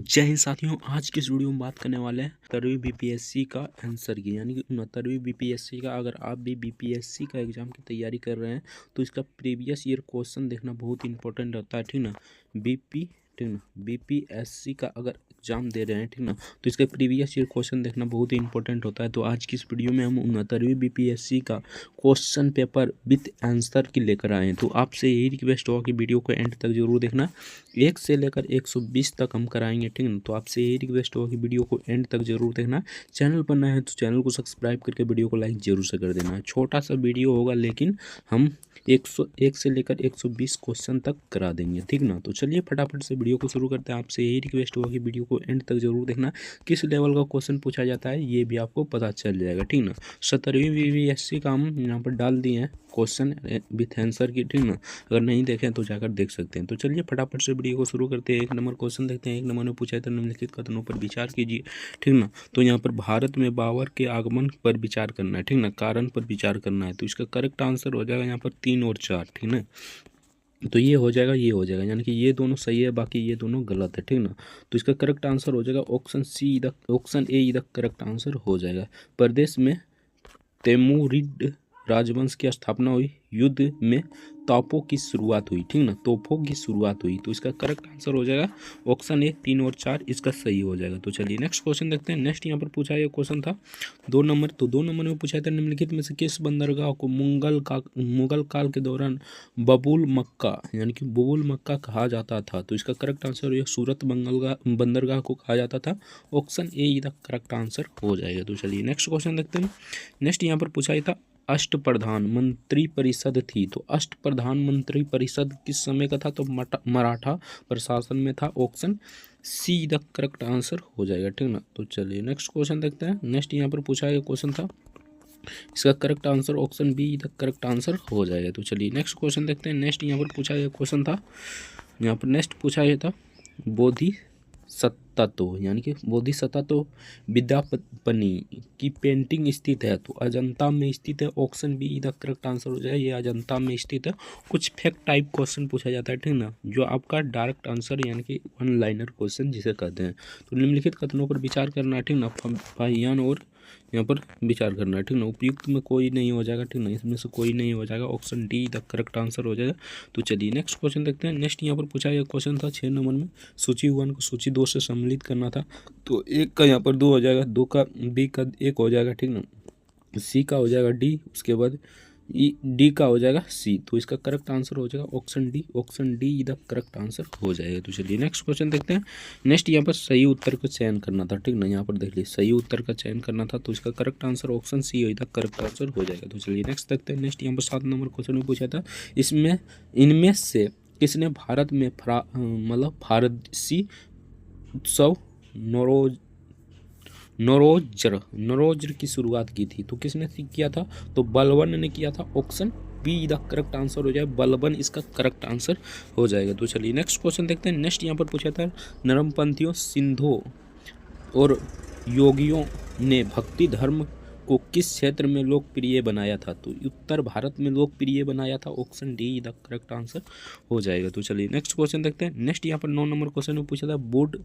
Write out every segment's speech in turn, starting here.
जय हिंद साथियों। आज की इस वीडियो में बात करने वाले हैं 12वीं बीपीएससी का आंसर की, यानी कि 69वीं बीपीएससी का। अगर आप भी बीपीएससी का एग्जाम की तैयारी कर रहे हैं तो इसका प्रीवियस ईयर क्वेश्चन देखना बहुत इंपॉर्टेंट होता है, ठीक ना। ठीक ना, बीपीएससी का अगर एग्जाम दे रहे हैं, ठीक ना, तो इसका प्रीवियस ईयर क्वेश्चन देखना बहुत ही इंपॉर्टेंट होता है। तो आज की इस वीडियो में हम 69वीं बीपीएससी का क्वेश्चन पेपर विथ आंसर की लेकर आए हैं। तो आपसे यही रिक्वेस्ट होगा कि वीडियो को एंड तक जरूर देखना। 1 से लेकर 120 तक हम कराएंगे, ठीक है ना। तो आपसे यही रिक्वेस्ट होगा कि वीडियो को एंड तक जरूर देखना। चैनल पर नया है तो चैनल को सब्सक्राइब करके वीडियो को लाइक जरूर से कर देना। छोटा सा वीडियो होगा लेकिन हम 101 से लेकर 120 क्वेश्चन तक करा देंगे, ठीक ना। तो चलिए फटाफट से वीडियो को शुरू करते हैं। आपसे यही रिक्वेस्ट होगा कि वीडियो को एंड तक जरूर देखना। किस लेवल का क्वेश्चन पूछा जाता है ये भी आपको पता चल जाएगा, ठीक ना। 70वीं बीपीएससी का हम यहाँ पर डाल दिए हैं क्वेश्चन विथ आंसर की, ठीक ना। अगर नहीं देखें तो जाकर देख सकते हैं। तो चलिए फटाफट से वीडियो को शुरू करते हैं। 1 नंबर क्वेश्चन देखते हैं। 1 नंबर में पूछा है तो निम्नलिखित कथनों पर विचार कीजिए, ठीक ना। तो यहाँ पर भारत में बाबर के आगमन पर विचार करना है, ठीक ना, कारण पर विचार करना है। तो इसका करेक्ट आंसर हो जाएगा यहाँ पर 3 और 4, ठीक ना। तो ये हो जाएगा, ये हो जाएगा, यानी कि ये दोनों सही है, बाकी ये दोनों गलत है, ठीक ना। तो इसका करेक्ट आंसर हो जाएगा ऑप्शन ए इधर करेक्ट आंसर हो जाएगा। प्रदेश में तैमूरिड राजवंश की स्थापना हुई। युद्ध में तोपों की शुरुआत हुई, ठीक ना, तोपों की शुरुआत हुई। तो इसका करेक्ट आंसर हो जाएगा ऑप्शन ए 3 और 4 इसका सही हो जाएगा। तो चलिए नेक्स्ट क्वेश्चन देखते हैं। नेक्स्ट यहाँ पर पूछा ये क्वेश्चन था 2 नंबर। तो 2 नंबर में पूछा था निम्नलिखित में से किस बंदरगाह को मुगल काल के दौरान बबुल मक्का यानी कि बुबुल मक्का कहा जाता था। तो इसका करेक्ट आंसर ये सूरत बंदरगाह को कहा जाता था। ऑप्शन ए इधर करेक्ट आंसर हो जाएगा। तो चलिए नेक्स्ट क्वेश्चन देखते हैं। नेक्स्ट यहाँ पर पूछा था अष्टप्रधान मंत्री परिषद थी। तो अष्टप्रधान मंत्री परिषद किस समय का था? तो मराठा प्रशासन में था। Option see the correct answer हो जाएगा, ठीक ना। तो चलिए नेक्स्ट क्वेश्चन देखते हैं। नेक्स्ट यहाँ पर पूछा गया क्वेश्चन था, इसका correct answer option be the correct answer हो जाएगा। तो चलिए नेक्स्ट क्वेश्चन देखते हैं। नेक्स्ट यहाँ पर पूछा गया क्वेश्चन था, यहाँ पर नेक्स्ट पूछा गया था बोधि सत्ता यानी कि बोधिसत्ता तो विद्यापति की पेंटिंग स्थित है। तो अजंता में स्थित है। ऑप्शन बी इधर करेक्ट आंसर हो जाए, ये अजंता में स्थित है। कुछ फैक्ट टाइप क्वेश्चन पूछा जाता है, ठीक ना, जो आपका डायरेक्ट आंसर यानी कि 1 लाइनर क्वेश्चन जिसे कहते हैं। तो निम्नलिखित कथनों पर विचार करना है, ठीक ना, पाहियान और यहाँ पर विचार करना है, ठीक ना। उपयुक्त में कोई नहीं हो जाएगा, ठीक ना, इसमें से कोई नहीं हो जाएगा। Option D the correct answer हो जाएगा। तो चलिए नेक्स्ट क्वेश्चन देखते हैं। नेक्स्ट यहाँ पर पूछा गया क्वेश्चन था 6 नंबर में, सूची 1 को सूची 2 से सम्मिलित करना था। तो 1 का यहाँ पर 2 हो जाएगा, 2 का बी का 1 हो जाएगा, ठीक ना, सी का हो जाएगा डी, उसके बाद डी का हो जाएगा सी। तो इसका करेक्ट आंसर हो जाएगा ऑप्शन डी इधर करेक्ट आंसर हो जाएगा। तो चलिए नेक्स्ट क्वेश्चन देखते हैं। नेक्स्ट यहाँ पर सही उत्तर का चयन करना था, ठीक ना, यहाँ पर देख लीजिए सही उत्तर का चयन करना था। तो इसका करेक्ट आंसर ऑप्शन सी इधर करेक्ट आंसर हो जाएगा। तो चलिए नेक्स्ट देखते हैं। नेक्स्ट यहाँ पर 7 नंबर क्वेश्चन में पूछा था, इनमें से किसने भारत में मतलब फारसी उत्सव नौरोज्र की शुरुआत की थी? तो किसने किया था? तो बलबन ने किया था। Option be the correct answer हो जाए, बलबन इसका करेक्ट आंसर हो जाएगा। तो चलिए नेक्स्ट क्वेश्चन देखते हैं। नेक्स्ट यहाँ पर पूछा था नरमपंथियों, सिंधों और योगियों ने भक्ति धर्म को किस क्षेत्र में लोकप्रिय बनाया था? तो उत्तर भारत में लोकप्रिय बनाया था। Option D the correct answer हो जाएगा। तो चलिए नेक्स्ट क्वेश्चन देखते हैं। नेक्स्ट यहाँ पर 9 नंबर क्वेश्चन में पूछा था बोर्ड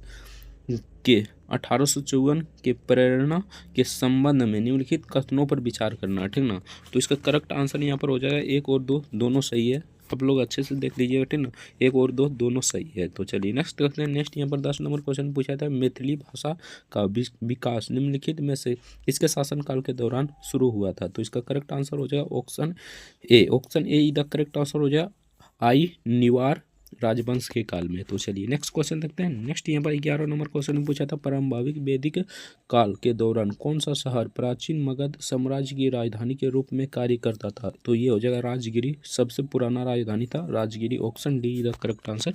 के 1854 के प्रेरणा के संबंध में निम्नलिखित कथनों पर विचार करना है, ठीक ना। तो इसका करेक्ट आंसर यहाँ पर हो जाएगा 1 और 2 दोनों सही है। आप लोग अच्छे से देख लीजिएगा, ठीक ना, 1 और 2 दोनों सही है। तो चलिए नेक्स्ट देखते हैं। नेक्स्ट यहाँ पर 10 नंबर क्वेश्चन पूछा था मैथिली भाषा का विकास निम्नलिखित में से इसके शासनकाल के दौरान शुरू हुआ था? तो इसका करेक्ट आंसर हो जाएगा ऑप्शन ए इधर करेक्ट आंसर हो जाएगा आई निवार राजवंश के काल में। तो चलिए नेक्स्ट क्वेश्चन देखते हैं। नेक्स्ट यहाँ पर 11 नंबर क्वेश्चन में पूछा था प्रारंभिक वैदिक काल के दौरान कौन सा शहर प्राचीन मगध साम्राज्य की राजधानी के रूप में कार्य करता था? तो ये हो जाएगा राजगिरी, सबसे पुराना राजधानी था Rajagiri. Option D the correct answer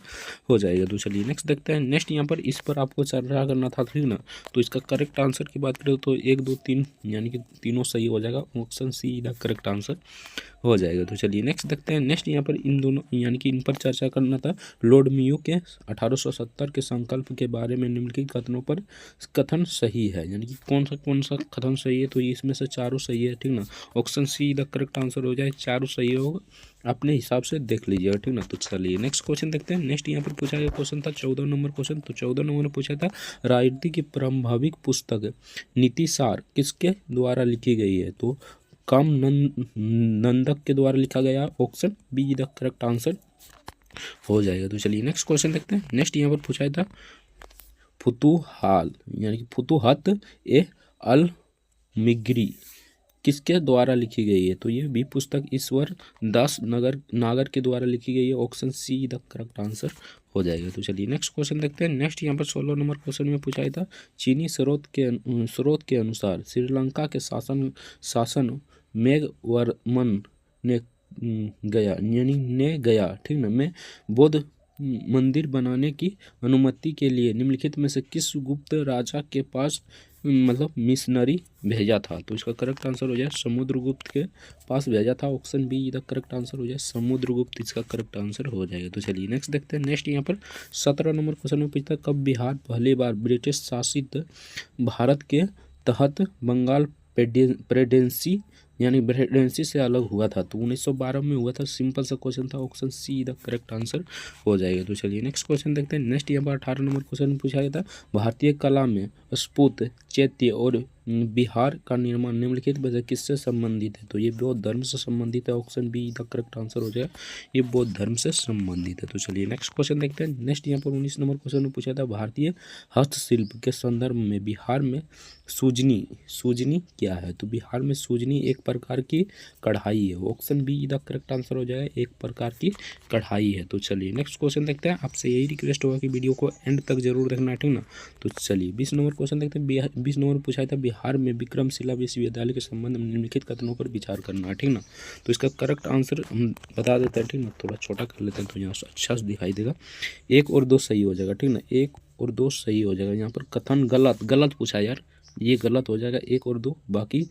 हो जाएगा। तो चलिए नेक्स्ट देखते हैं। नेक्स्ट यहाँ पर इस पर आपको चर्चा करना था, ठीक ना। तो इसका करेक्ट आंसर की बात करें तो 1 2 3 यानी कि तीनों सही हो जाएगा। Option see the correct answer हो जाएगा। तो चलिए नेक्स्ट देखते हैं। नेक्स्ट यहाँ पर इन दोनों यानी कि इन पर चर्चा करना था। था। लॉर्ड मियो के 1870 के संकल्प के बारे में निम्नलिखित कथनों पर कथन सही है, यानी कि कौन सा कथन सही है, तो इसमें से चारों सही है, ठीक ना। Option see the correct answer हो जाए, चारों सही होगा, अपने हिसाब से देख लीजिएगा, ठीक ना। तो चलिए नेक्स्ट क्वेश्चन देखते हैं। नेक्स्ट यहाँ पर पूछा गया क्वेश्चन था 14 नंबर क्वेश्चन। तो 14 नंबर में पूछा था राजनीति की प्रारंभिक पुस्तक नीतिसार किसके द्वारा लिखी गई है, तो काम नंदक के द्वारा लिखा गया। Option be the correct answer हो जाएगा। तो चलिए नेक्स्ट क्वेश्चन देखते हैं। नेक्स्ट यहाँ पर पूछा था फुतूहाल यानी कि फुतूहत ए अल मिगरी किसके द्वारा लिखी गई है, तो ये भी पुस्तक ईश्वर दास नागर के द्वारा लिखी गई है। Option see the correct answer हो जाएगा। तो चलिए नेक्स्ट क्वेश्चन देखते हैं। नेक्स्ट यहाँ पर 16 नंबर क्वेश्चन में पूछा था चीनी स्रोत के अनुसार श्रीलंका के शासन मेघवर्मन ने गया, ठीक ना, में बौद्ध मंदिर बनाने की अनुमति के लिए निम्नलिखित में से किस गुप्त राजा के पास मतलब मिशनरी भेजा था, तो इसका करेक्ट आंसर हो जाए समुद्रगुप्त के पास भेजा था। Option be the correct answer हो जाए समुद्रगुप्त, इसका करेक्ट आंसर हो जाएगा। तो चलिए नेक्स्ट देखते हैं। नेक्स्ट यहाँ पर 17 नंबर क्वेश्चन में पूछता है कब बिहार पहली बार ब्रिटिश शासित भारत के तहत बंगाल प्रेसिडेंसी यानी प्रेसिडेंसी से अलग हुआ था, तो 1912 में हुआ था। सिंपल सा क्वेश्चन था, option see the correct answer हो जाएगा। तो चलिए नेक्स्ट क्वेश्चन देखते हैं। नेक्स्ट यहाँ पर 18 नंबर क्वेश्चन में पूछा गया था भारतीय कला में स्फूर्त चैत्य और बिहार का निर्माण निम्नलिखित में से किससे संबंधित है, तो ये बौद्ध धर्म से संबंधित है। Option be the correct answer हो जाएगा, ये बौद्ध धर्म से संबंधित है। तो चलिए नेक्स्ट क्वेश्चन देखते हैं। नेक्स्ट यहाँ पर 19 नंबर क्वेश्चन में पूछा था भारतीय हस्तशिल्प के संदर्भ में बिहार में सूजनी क्या है, तो बिहार में सूजनी एक प्रकार की कढ़ाई है। Option be the correct answer हो जाएगा, एक प्रकार की कढ़ाई है। तो चलिए नेक्स्ट क्वेश्चन देखते हैं। आपसे यही रिक्वेस्ट होगा कि वीडियो को एंड तक जरूर देखना है, ठीक ना। तो चलिए 20 नंबर क्वेश्चन देखते हैं। 20 नंबर पूछा था बिहार में विक्रमशिला विश्वविद्यालय के संबंध में निम्नलिखित कथनों पर विचार करना है, ठीक ना। तो इसका करेक्ट आंसर हम बता देते हैं, ठीक ना। थोड़ा छोटा कर लेते हैं तो यहाँ अच्छा से दिखाई देगा। 1 और 2 सही हो जाएगा, ठीक ना। 1 और 2 सही हो जाएगा। यहाँ पर कथन गलत पूछा यार, ये गलत हो जाएगा। 1 और 2, बाकी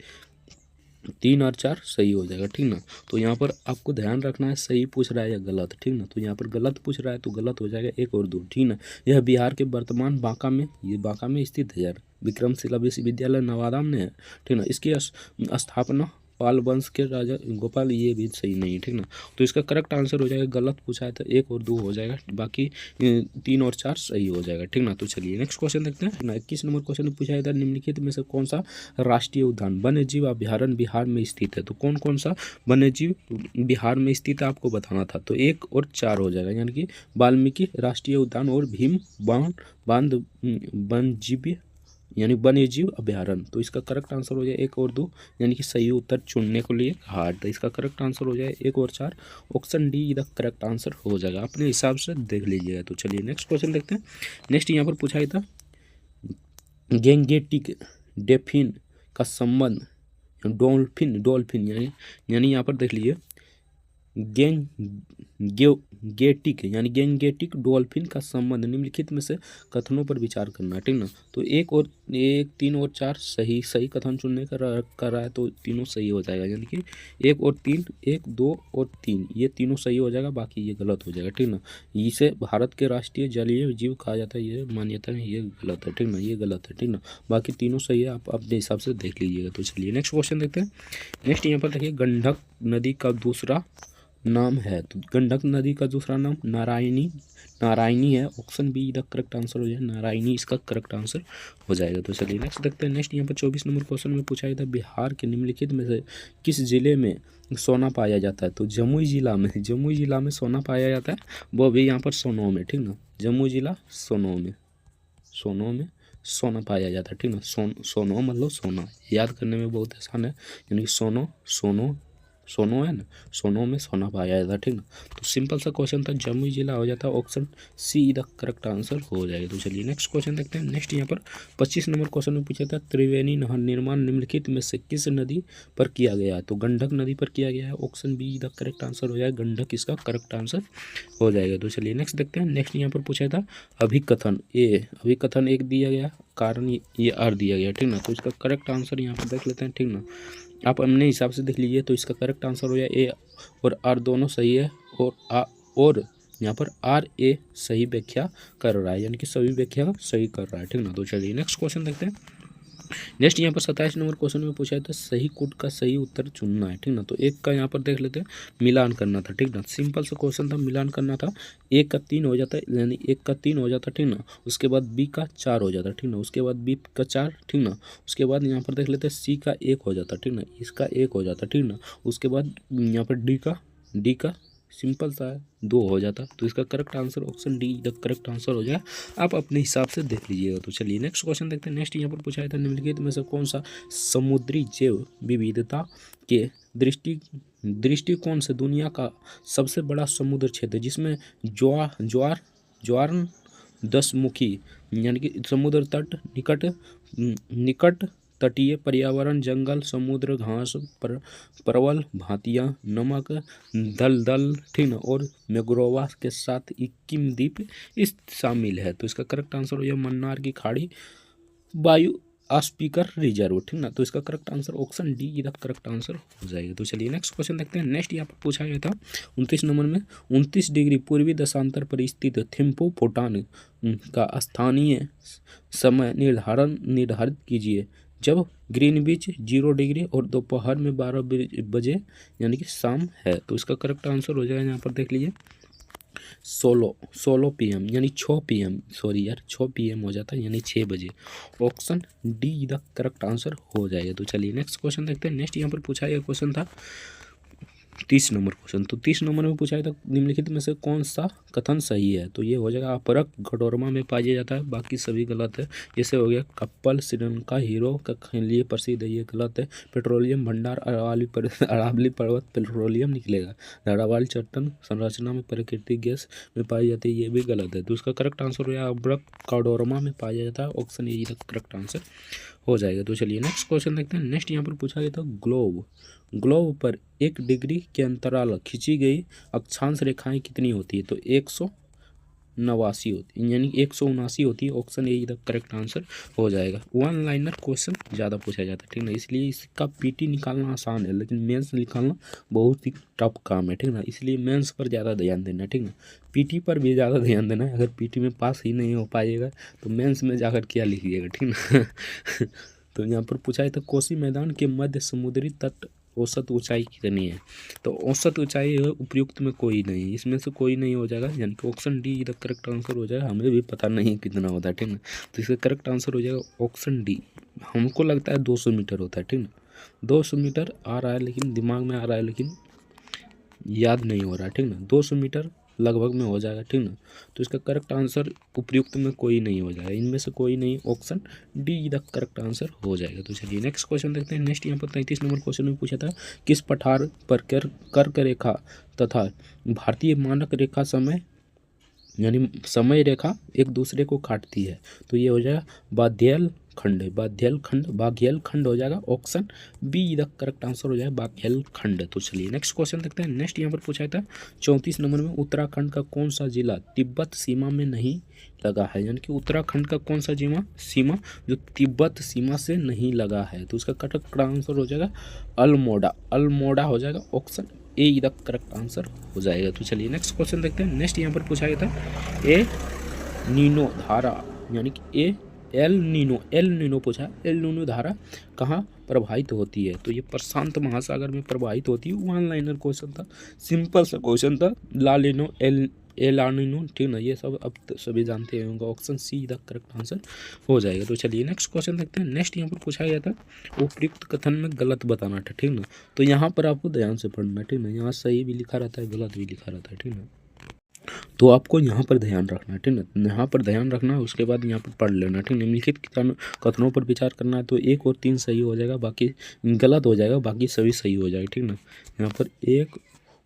3 और 4 सही हो जाएगा, ठीक ना। तो यहाँ पर आपको ध्यान रखना है सही पूछ रहा है या गलत, ठीक ना। तो यहाँ पर गलत पूछ रहा है तो गलत हो जाएगा 1 और 2, ठीक ना। यह बिहार के वर्तमान बांका में स्थित है यार। विक्रमशिला विश्वविद्यालय नवादा में है, ठीक ना। इसकी स्थापना पाल वंश के राजा गोपाल, ये भी सही नहीं है, ठीक ना। तो इसका करेक्ट आंसर हो जाएगा, गलत पूछा है तो 1 और 2 हो जाएगा, बाकी 3 और 4 सही हो जाएगा, ठीक ना। तो चलिए नेक्स्ट क्वेश्चन देखते हैं ना। 21 नंबर क्वेश्चन में पूछा था निम्नलिखित में से कौन सा राष्ट्रीय उद्यान वन्य जीव अभ्यारण्य बिहार में स्थित है, तो कौन सा वन्य जीव बिहार में स्थित है आपको बताना था। तो 1 और 4 हो जाएगा, यानी कि वाल्मीकि राष्ट्रीय उद्यान और भीम बांध वन्यजीव यानी वन्यजीव अभ्यारण्य। तो इसका करेक्ट आंसर हो जाए 1 और 2, यानी कि सही उत्तर चुनने के लिए कहा। तो इसका करेक्ट आंसर हो जाए 1 और 4, option D the correct answer हो जाएगा, अपने हिसाब से देख लीजिएगा। तो चलिए नेक्स्ट क्वेश्चन देखते हैं। नेक्स्ट यहाँ पर पूछा था गैंगेटिक डेल्फिन का संबंध डॉल्फिन यानी यहाँ पर देख लीजिए गैंगेटिक डॉल्फिन का संबंध निम्नलिखित में से कथनों पर विचार करना, ठीक ना। तो 1 3 और 4 सही कथन चुनने कर रहा है, तो तीनों सही हो जाएगा, यानी कि 1 और 3, 1 2 और 3 ये तीनों सही हो जाएगा, बाकी ये गलत हो जाएगा, ठीक ना। इसे भारत के राष्ट्रीय जलीय जीव कहा जाता है, ये मान्यता है, ये गलत है, ठीक ना, ये गलत है, ठीक ना। बाकी तीनों सही है, आप अपने हिसाब से देख लीजिएगा। तो चलिए नेक्स्ट क्वेश्चन देखते हैं। नेक्स्ट यहाँ पर देखिए गंडक नदी का दूसरा नाम है, तो गंडक नदी का दूसरा नाम नारायणी है। Option be the correct answer हो जाए नारायणी, इसका करेक्ट आंसर हो जाएगा। तो चलिए नेक्स्ट देखते हैं। नेक्स्ट यहाँ पर 24 नंबर क्वेश्चन में पूछा गया था बिहार के निम्नलिखित में से किस जिले में सोना पाया जाता है, तो जमुई जिला में सोना पाया जाता है, वो भी यहाँ पर सोनो में, ठीक ना। जमुई जिला सोनो में सोना पाया जाता है, ठीक ना। सोनो मतलब सोना, याद करने में बहुत आसान है, यानी सोनो है ना, सोनो में सोना पाया जाता है, ठीक ना। तो सिंपल सा क्वेश्चन था, जमुई जिला हो जाता है, option see the correct answer हो जाएगा। तो चलिए नेक्स्ट क्वेश्चन देखते हैं। नेक्स्ट यहाँ पर 25 नंबर क्वेश्चन में पूछा था त्रिवेणी नहर निर्माण निम्नलिखित में से किस नदी पर किया गया है, तो गंडक नदी पर किया गया है। Option be the correct answer हो जाएगा, गंडक इसका करेक्ट आंसर हो जाएगा। तो चलिए नेक्स्ट देखते हैं। नेक्स्ट यहाँ पर पूछा था अभिकथन 1 दिया गया, कारण ये आर दिया गया, ठीक ना। तो इसका करेक्ट आंसर यहाँ पर देख लेते हैं, ठीक ना। आप अपने हिसाब से देख लीजिए। तो इसका करेक्ट आंसर हो जाए ए और आर दोनों सही है, और यहाँ पर आर ए सही व्याख्या कर रहा है, यानी कि सभी व्याख्या सही कर रहा है, ठीक ना। तो चलिए नेक्स्ट क्वेश्चन देखते हैं। नेक्स्ट यहाँ पर 27 नंबर क्वेश्चन में पूछा है तो सही कोड का सही उत्तर चुनना है, ठीक ना। तो एक का यहाँ पर देख लेते हैं, मिलान करना था, ठीक ना। सिंपल सा क्वेश्चन था, मिलान करना था। एक का 3 हो जाता है, यानी एक का 3 हो जाता, ठीक ना। उसके बाद बी का 4 हो जाता, ठीक ना। उसके बाद बी का 4, ठीक ना। उसके बाद यहाँ पर देख लेते हैं सी का 1 हो जाता, ठीक ना। इसका 1 हो जाता, ठीक ना। उसके बाद यहाँ पर डी का सिंपल सा है 2 हो जाता। तो इसका correct answer option D the correct answer हो जाए। आप अपने हिसाब से देख लीजिएगा। तो चलिए नेक्स्ट क्वेश्चन देखते हैं। नेक्स्ट यहाँ पर पूछा था निम्नलिखित में से कौन सा समुद्री जैव विविधता के दृष्टिकोण से दुनिया का सबसे बड़ा समुद्र क्षेत्र है, जिसमें ज्वार दशमुखी यानी कि समुद्र तट निकट तटीय पर्यावरण, जंगल, समुद्र घास, प्रबल भांतियाँ, नमक दलदल, ठीक ना, और मैंग्रोव के साथ इक्कीम द्वीप इस शामिल है। तो इसका करेक्ट आंसर हो जाए मन्नार की खाड़ी, वायु स्पीकर रिजर्व, ठीक ना। तो इसका करेक्ट आंसर ऑप्शन डी इधर करेक्ट आंसर हो जाएगा। तो चलिए नेक्स्ट क्वेश्चन देखते हैं। नेक्स्ट यहाँ पर पूछा गया था 29 नंबर में, 29 डिग्री पूर्वी दशांतर पर स्थित थिम्पू भूटान का स्थानीय समय निर्धारित कीजिए जब ग्रीनविच 0 डिग्री और दोपहर में 12 बजे यानी कि शाम है। तो इसका करेक्ट आंसर हो जाएगा, यहाँ पर देख लीजिए 16 PM यानी 6 PM, सॉरी यार 6 PM हो जाता है यानी 6 बजे। Option D the correct answer हो जाएगा। तो चलिए नेक्स्ट क्वेश्चन देखते हैं। नेक्स्ट यहाँ पर पूछा गया क्वेश्चन था 30 नंबर क्वेश्चन। तो 30 नंबर में पूछा था निम्नलिखित में से कौन सा कथन सही है। तो ये हो जाएगा अपरक घटोरमा में पाया जाता है, बाकी सभी गलत है। जैसे हो गया कप्पल श्रीलंका हीरो के लिए प्रसिद्ध है, ये गलत है। पेट्रोलियम भंडार अरावली पर्वत पेट्रोलियम निकलेगा। धारावाल चट्टान संरचना में प्राकृतिक गैस में पाई जाती है, ये भी गलत है। तो उसका करेक्ट आंसर हो जाएगा अपरक घटोरमा में पाया जाता है। ऑप्शन ए करेक्ट आंसर हो जाएगा। तो चलिए नेक्स्ट क्वेश्चन देखते हैं। नेक्स्ट यहाँ पर पूछा गया था ग्लोब पर 1 डिग्री के अंतराल खींची गई अक्षांश रेखाएं कितनी होती है। तो 189 होती है, यानी 179 होती है। ऑप्शन ए इधर करेक्ट आंसर हो जाएगा। 1 लाइनर क्वेश्चन ज़्यादा पूछा जाता है, ठीक ना। इसलिए इसका पीटी निकालना आसान है, लेकिन मेंस निकालना बहुत ही टफ काम है, ठीक ना। इसलिए मेंस पर ज़्यादा ध्यान देना, ठीक ना। पीटी पर भी ज़्यादा ध्यान देना है। अगर पीटी में पास ही नहीं हो पाइएगा तो मेंस में जाकर क्या लिखिएगा, ठीक ना। तो यहाँ पर पूछा है तो कोसी मैदान के मध्य समुद्री तट औसत ऊंचाई कितनी है। तो औसत ऊंचाई उपयुक्त में कोई नहीं, इसमें से कोई नहीं हो जाएगा, यानी कि ऑप्शन डी इधर करेक्ट आंसर हो जाएगा। हमें भी पता नहीं कितना होता है, ठीक ना। तो इसका करेक्ट आंसर हो जाएगा ऑप्शन डी। हमको लगता है 200 मीटर होता है, ठीक ना। 200 मीटर आ रहा है, लेकिन दिमाग में आ रहा है, लेकिन याद नहीं हो रहा है, ठीक ना। 200 मीटर लगभग में हो जाएगा, ठीक ना। तो इसका करेक्ट आंसर उपयुक्त में कोई नहीं हो जाएगा, इनमें से कोई नहीं। Option D the correct answer हो जाएगा। तो चलिए नेक्स्ट क्वेश्चन देखते हैं। नेक्स्ट यहाँ पर 33 नंबर क्वेश्चन में पूछा था किस पठार पर कर्क रेखा तथा भारतीय मानक रेखा समय यानी समय रेखा एक दूसरे को काटती है। तो ये हो जाएगा बाघेल खंड हो जाएगा। Option be the correct answer हो जाएगा बाघेल खंड। तो चलिए नेक्स्ट क्वेश्चन देखते हैं। नेक्स्ट यहाँ पर पूछा था 34 नंबर में उत्तराखंड का कौन सा जिला तिब्बत सीमा में नहीं लगा है, यानी कि उत्तराखंड का कौन सा सीमा जो तिब्बत सीमा से नहीं लगा है। तो उसका करेक्ट आंसर हो जाएगा अल्मोड़ा हो जाएगा। ऑप्शन ए इधर करेक्ट आंसर हो जाएगा। तो चलिए नेक्स्ट क्वेश्चन देखते हैं। नेक्स्ट यहाँ पर पूछा गया था ए नीनो धारा यानी कि एल नीनो पूछा। एल नीनो धारा कहाँ प्रभावित होती है। तो ये प्रशांत महासागर में प्रभावित होती है। 1 लाइनर क्वेश्चन था, सिंपल सा क्वेश्चन था। ला लीनो एल आनिनो, ठीक ना। ये सब अब सभी जानते होंगे। Option see the correct answer हो जाएगा। तो चलिए नेक्स्ट क्वेश्चन देखते हैं। नेक्स्ट यहाँ पर पूछा गया था उपयुक्त कथन में गलत बताना था, ठीक ना। तो यहाँ पर आपको ध्यान से पढ़ना, ठीक ना। यहाँ सही भी लिखा रहता है, गलत भी लिखा रहता है, ठीक ना। तो आपको यहाँ पर ध्यान रखना है, ठीक ना। यहाँ पर ध्यान रखना है, उसके बाद यहाँ पर पढ़ लेना, ठीक। निम्नलिखित कथनों पर विचार करना है। तो 1 और 3 सही हो जाएगा, बाकी गलत हो जाएगा, बाकी सभी सही हो जाएगा, ठीक ना। यहाँ पर 1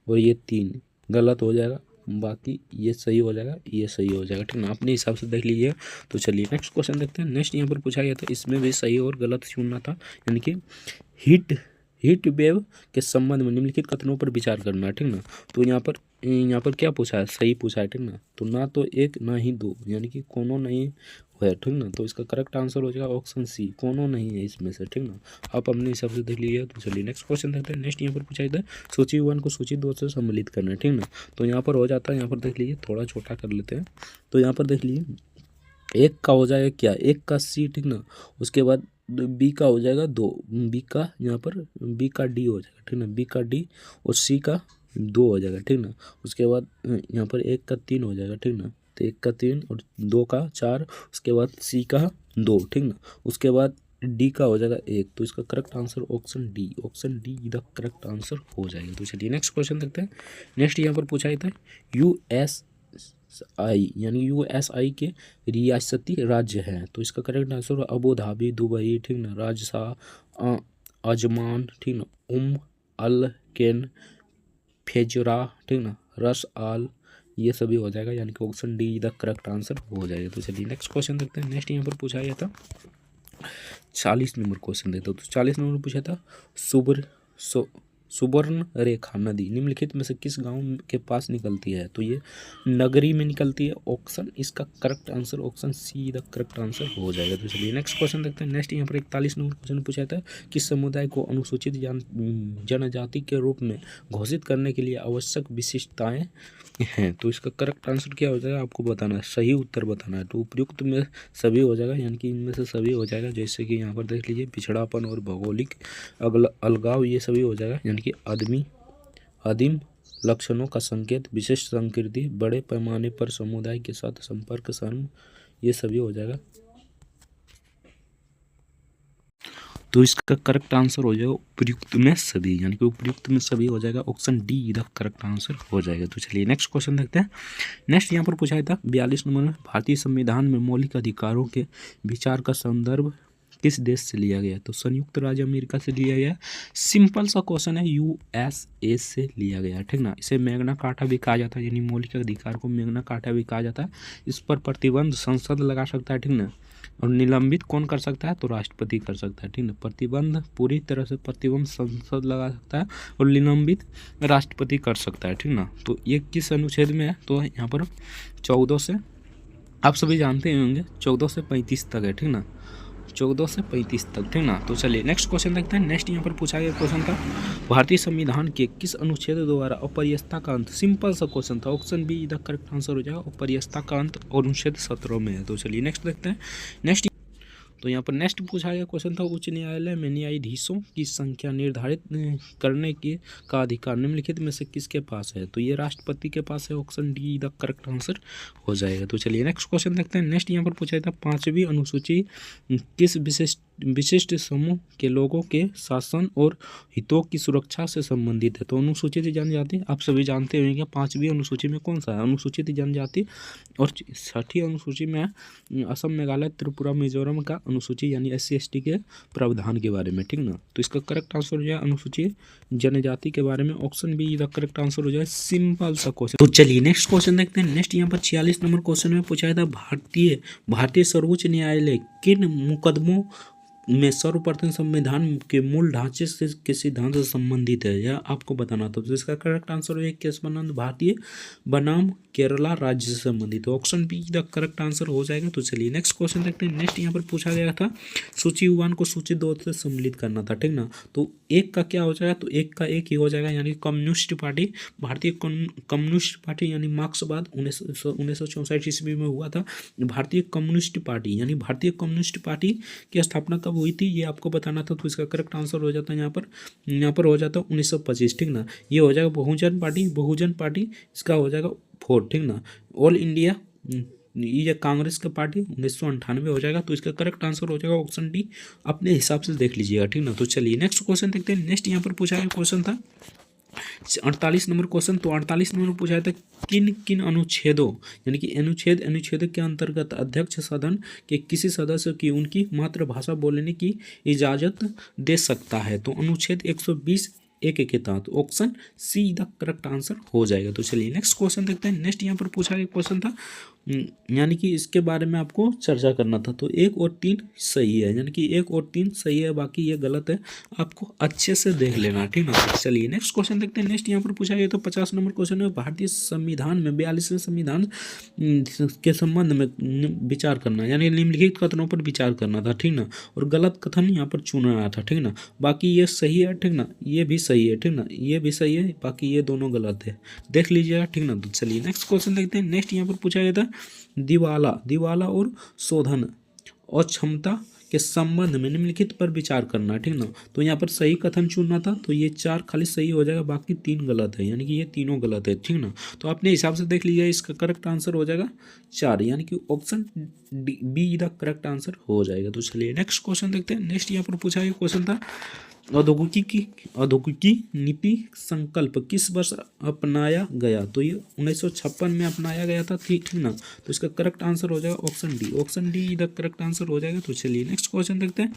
और ये 3 गलत हो जाएगा, बाकी ये सही हो जाएगा, ये सही हो जाएगा, ठीक ना। अपने हिसाब से देख लीजिए। तो चलिए नेक्स्ट क्वेश्चन देखते हैं। नेक्स्ट यहाँ पर पूछा गया था, इसमें भी सही और गलत चुनना था, यानी कि हीट वेव के संबंध में निम्नलिखित कथनों पर विचार करना है, ठीक ना। तो यहाँ पर क्या पूछा है, सही पूछा है, ठीक ना। तो ना तो 1 ना ही 2, यानी कि कोनो नहीं है, ठीक ना। तो इसका करेक्ट आंसर हो जाएगा ऑप्शन सी, कोनो नहीं है इसमें से, ठीक ना। आप अपने हिसाब से देख लीजिए। तो चलिए नेक्स्ट क्वेश्चन देखते हैं। नेक्स्ट यहाँ पर पूछा जाता है सूची 1 को सूची 2 से सम्मिलित करना है, ठीक ना। तो यहाँ पर हो जाता है, यहाँ पर देख लीजिए, थोड़ा छोटा कर लेते हैं। तो यहाँ पर देख लीजिए, एक का हो जाएगा क्या, एक का सी, ठीक ना। उसके बाद बी का हो जाएगा 2, बी का यहाँ पर बी का डी हो जाएगा, ठीक ना। बी का डी और सी का 2 हो जाएगा, ठीक ना। उसके बाद यहाँ पर 1 का 3 हो जाएगा, ठीक ना। तो 1 का 3 और 2 का 4, उसके बाद सी का 2, ठीक ना। उसके बाद डी का हो जाएगा 1। तो इसका correct answer option D, option D the correct answer हो जाएगा। तो चलिए नेक्स्ट क्वेश्चन देखते हैं। नेक्स्ट यहाँ पर पूछा जाता है यूएसआई यानी यूएसआई के रियासती राज्य हैं। तो इसका correct answer Abu Dhabi, Dubai, ठीक ना, राजशाह, अजमान, ठीक ना, अल केन, फेजरा, ठीक ना, रस आल, ये सभी हो जाएगा, यानी कि option D the correct answer हो जाएगा। तो चलिए नेक्स्ट क्वेश्चन देखते हैं। नेक्स्ट यहाँ पर पूछा गया था 40 नंबर क्वेश्चन देखते हो। तो 40 नंबर पूछा था सुवर्ण रेखा नदी निम्नलिखित में से किस गांव के पास निकलती है। तो ये नगरी में निकलती है, ऑप्शन इसका correct answer option see the correct answer हो जाएगा। तो चलिए नेक्स्ट क्वेश्चन देखते हैं। नेक्स्ट यहाँ पर 41 नंबर क्वेश्चन पूछा था किस समुदाय को अनुसूचित जनजाति के रूप में घोषित करने के लिए आवश्यक विशिष्टताएं हैं। तो इसका करेक्ट आंसर क्या हो जाएगा, आपको बताना है, सही उत्तर बताना है। तो उपयुक्त में सभी हो जाएगा, यानी कि इनमें से सभी हो जाएगा। जैसे कि यहाँ पर देख लीजिए, पिछड़ापन और भौगोलिक अलगाव, ये सभी हो जाएगा, यानी कि आदिम लक्षणों का संकेत, विशिष्ट संस्कृति, बड़े पैमाने पर समुदाय के साथ संपर्क, शर्म, ये सभी हो जाएगा। तो इसका करेक्ट आंसर हो जाएगा उपयुक्त में सभी, यानी कि उपयुक्त में सभी हो जाएगा, ऑप्शन डी इधर करेक्ट आंसर हो जाएगा। तो चलिए नेक्स्ट क्वेश्चन देखते हैं। नेक्स्ट यहाँ पर पूछा था 42 नंबर में भारतीय संविधान में मौलिक अधिकारों के विचार का संदर्भ किस देश से लिया गया। तो संयुक्त राज्य अमेरिका से लिया गया। सिंपल सा क्वेश्चन है, यूएसए से लिया गया, ठीक ना। इसे मैग्ना कार्टा भी कहा जाता है, यानी मौलिक अधिकार को मैग्ना कार्टा भी कहा जाता है। इस पर प्रतिबंध संसद लगा सकता है, ठीक ना। और निलंबित कौन कर सकता है, तो राष्ट्रपति कर सकता है, ठीक ना। प्रतिबंध पूरी तरह से प्रतिबंध संसद लगा सकता है और निलंबित राष्ट्रपति कर सकता है, ठीक ना। तो ये किस अनुच्छेद में है, तो यहाँ पर 14 से, आप सभी जानते ही होंगे, 14 से 35 तक है, ठीक ना, 14 से 35 तक, ठीक ना। तो चलिए नेक्स्ट क्वेश्चन देखते हैं। नेक्स्ट यहाँ पर पूछा गया क्वेश्चन था भारतीय संविधान के किस अनुच्छेद द्वारा अपरियस्ता का अंत, सिंपल सा क्वेश्चन था, ऑप्शन बी इधर करेक्ट आंसर हो जाएगा, अपरियस्ता का अंत अनुच्छेद 17 में है। तो चलिए नेक्स्ट देखते हैं। नेक्स्ट तो यहाँ पर नेक्स्ट पूछा गया क्वेश्चन था उच्च न्यायालय में न्यायाधीशों की संख्या निर्धारित करने के का अधिकार निम्नलिखित में से किसके पास है। तो ये राष्ट्रपति के पास है, option D the correct answer हो जाएगा। तो चलिए नेक्स्ट क्वेश्चन देखते हैं। नेक्स्ट यहाँ पर पूछा था 5वीं अनुसूची किस विशिष्ट समूह के लोगों के शासन और हितों की सुरक्षा से संबंधित है। तो अनुसूचित जनजाति आप सभी जानते होंगे 5वीं अनुसूची में कौन सा है, अनुसूचित जनजाति, और 6ठी अनुसूची में असम, मेघालय, त्रिपुरा, मिजोरम का अनुसूची यानी SC/ST के प्रावधान के बारे में, ठीक ना। तो इसका करेक्ट आंसर हो जाए अनुसूचित जनजाति के बारे में, ऑप्शन बी का करेक्ट आंसर हो जाए, सिंपल सा क्वेश्चन। तो चलिए नेक्स्ट क्वेश्चन देखते हैं। नेक्स्ट यहाँ पर 46 नंबर क्वेश्चन में पूछा था भारतीय सर्वोच्च न्यायालय किन मुकदमों में सर्वप्रथम संविधान के मूल ढांचे से के सिद्धांत से संबंधित है, यह आपको बताना था। तो इसका करेक्ट आंसर है केस बनाम भारतीय बनाम केरला राज्य से संबंधित, option be the correct answer हो जाएगा। तो चलिए नेक्स्ट क्वेश्चन देखते हैं। नेक्स्ट यहाँ पर पूछा गया था सूची 1 को सूची 2 से सम्मिलित करना था, ठीक ना। तो एक का क्या हो जाएगा, तो एक का एक ही हो जाएगा, यानी कम्युनिस्ट पार्टी, भारतीय कम्युनिस्ट पार्टी यानी मार्क्सवाद 1964 ईस्वी में हुआ था। भारतीय कम्युनिस्ट पार्टी यानी भारतीय कम्युनिस्ट पार्टी की स्थापना कब हुई थी, ये आपको बताना था। तो इसका करेक्ट आंसर हो जाता है यहाँ पर हो जाता है 1925, ठीक ना। ये हो जाएगा बहुजन पार्टी इसका हो जाएगा 4, ठीक ना। ऑल इंडिया ये कांग्रेस का पार्टी 1998 हो जाएगा। तो इसका करेक्ट आंसर हो जाएगा ऑप्शन डी, अपने हिसाब से देख लीजिएगा, ठीक ना। तो चलिए नेक्स्ट क्वेश्चन देखते हैं। नेक्स्ट यहाँ पर पूछा गया क्वेश्चन था 48 नंबर क्वेश्चन। तो 48 नंबर पूछा था किन किन अनुच्छेदों यानी कि अनुच्छेद के अंतर्गत अध्यक्ष सदन के किसी सदस्य की उनकी मातृभाषा बोलने की इजाज़त दे सकता है। तो अनुच्छेद 120 एक के तहत, option see the correct answer हो जाएगा। तो चलिए नेक्स्ट क्वेश्चन देखते हैं। नेक्स्ट यहाँ पर पूछा गया क्वेश्चन था यानी कि इसके बारे में आपको चर्चा करना था। तो 1 और 3 सही है, यानी कि 1 और 3 सही है, बाकी ये गलत है, आपको अच्छे से देख लेना, ठीक ना। चलिए नेक्स्ट क्वेश्चन देखते हैं। नेक्स्ट यहाँ पर पूछा गया तो 50 नंबर क्वेश्चन है, भारतीय संविधान में 42वें संविधान के संबंध में विचार करना, यानी निम्नलिखित कथनों पर विचार करना था, ठीक ना। और गलत कथन यहाँ पर चुना आया था, ठीक ना। बाकी ये सही है, ठीक ना, ये भी सही है, ठीक ना, ये भी सही है, बाकी ये दोनों गलत है, देख लीजिएगा, ठीक ना। तो चलिए नेक्स्ट क्वेश्चन देखते हैं। नेक्स्ट यहाँ पर पूछा गया था दिवाला और शोधन और क्षमता के संबंध में निम्नलिखित पर विचार करना, ठीक ना। तो यहाँ पर सही कथन चुनना था, तो ये 4 खाली सही हो जाएगा, बाकी 3 गलत है, यानी कि ये तीनों गलत है, ठीक ना। तो अपने हिसाब से देख लीजिए, इसका करेक्ट आंसर हो जाएगा 4, यानी कि option be the correct answer हो जाएगा। तो चलिए नेक्स्ट क्वेश्चन देखते हैं। नेक्स्ट यहाँ पर पूछा गया क्वेश्चन था औद्योगिकी नीति संकल्प किस वर्ष अपनाया गया, तो ये 1956 में अपनाया गया था, ठीक ना। तो इसका करेक्ट आंसर हो जाएगा ऑप्शन डी इधर करेक्ट आंसर हो जाएगा। तो चलिए नेक्स्ट क्वेश्चन देखते हैं।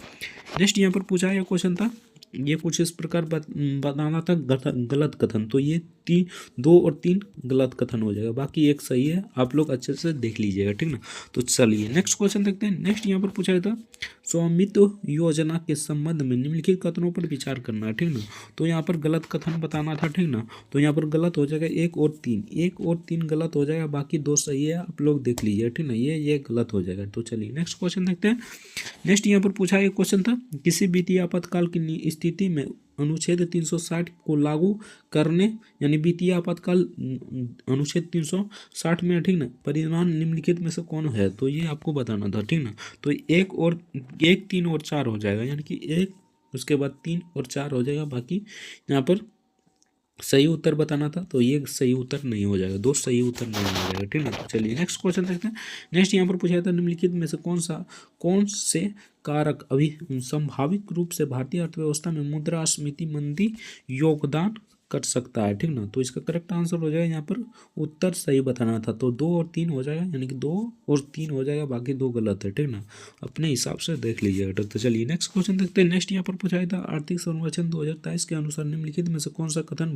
नेक्स्ट यहाँ पर पूछा गया क्वेश्चन था, ये कुछ इस प्रकार बताना था गलत कथन, तो ये 2 और 3 गलत कथन हो जाएगा, बाकी एक सही है, आप लोग अच्छे से देख लीजिएगा, ठीक ना। तो चलिए नेक्स्ट क्वेश्चन देखते हैं। नेक्स्ट यहाँ पर पूछा गया था स्वामित्व योजना के संबंध में निम्नलिखित कथनों पर विचार करना है, ठीक ना। तो यहाँ पर गलत कथन बताना था, ठीक ना। तो यहाँ पर गलत हो जाएगा 1 और 3 गलत हो जाएगा, बाकी 2 सही है, आप लोग देख लीजिए, ठीक ना, ये गलत हो जाएगा। तो चलिए नेक्स्ट क्वेश्चन देखते हैं। नेक्स्ट यहाँ पर पूछा एक क्वेश्चन था, किसी वित्तीय आपातकाल की स्थिति में अनुच्छेद 360 को लागू करने, यानी वित्तीय आपातकाल अनुच्छेद 360 में, ठीक ना, परिमाण निम्नलिखित में से कौन है, तो ये आपको बताना था, ठीक ना। तो 1 3 और 4 हो जाएगा, यानी कि 1 उसके बाद 3 और 4 हो जाएगा, बाकी यहाँ पर सही उत्तर बताना था, तो ये सही उत्तर नहीं हो जाएगा, 2 सही उत्तर नहीं हो जाएगा, ठीक है। तो चलिए नेक्स्ट क्वेश्चन देखते हैं। नेक्स्ट यहाँ पर पूछा था निम्नलिखित में से कौन से कारक अभी संभावित रूप से भारतीय अर्थव्यवस्था में मुद्रास्फीति मंदी योगदान कर सकता है, ठीक ना। तो इसका करेक्ट आंसर हो जाएगा, यहाँ पर उत्तर सही बताना था, तो 2 और 3 हो जाएगा, यानी कि 2 और 3 हो जाएगा, बाकी 2 गलत है, ठीक ना, अपने हिसाब से देख लीजिएगा। तो चलिए नेक्स्ट क्वेश्चन देखते हैं। नेक्स्ट यहाँ पर पूछा था आर्थिक सर्वेक्षण 2023 के अनुसार निम्नलिखित में से कौन सा कथन